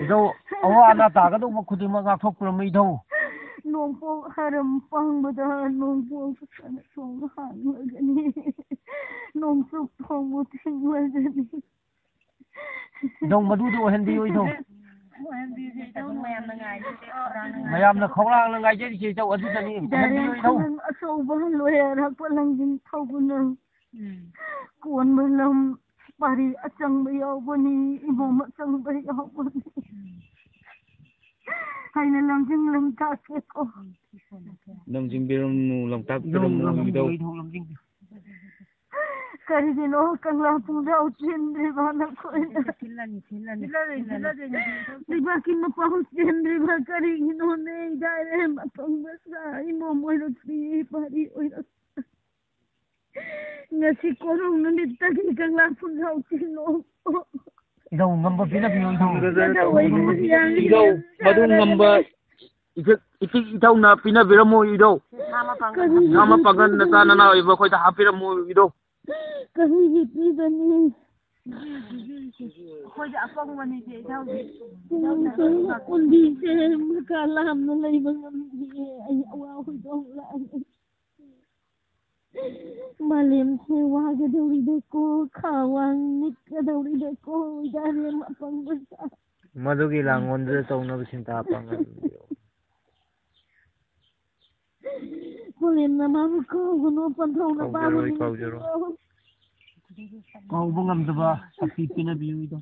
Idau awa ana taga do makudi maga thokpro mai idau nongpo haram pangbada nongpo sana song han gani nongsu thongmu thingwa gani idau madu do hendi idau mayamna khawlang la ngai je idau adu tani hendi idau so ba loya ra palang jin thoguna kon balam pari achang ba yaw bani imom achang ba yaw bani hay là làm chừng làm ta sẽ có làm chừng biết làm ta làm đâu cái gì nó càng làm cũng đau chân đi mà nó coi đi mà khi nó bao chân đi mà cái gì nó này đại em mà không biết sao imom mới được đi pari oi đó ngasi korong nó đi ta khi càng làm cũng đau chân nó idau ngamba pina pino idau madu ngamba idau na pina biramo idau nama pagan na sana na iba khoi ta hapiramo idau kahi ji bani khoi ja apang bani je idau undi se makalam na lai bangam ji ai awa khoi dong la malim sewa ga dauri de ko khawang nik ga dauri de ko idare ma pang basa madugi langon je tongna bisinta pang malim na ma ko guno pan thong na ba ko jero Kaubo ngam daba, sakit pinabiyo ito.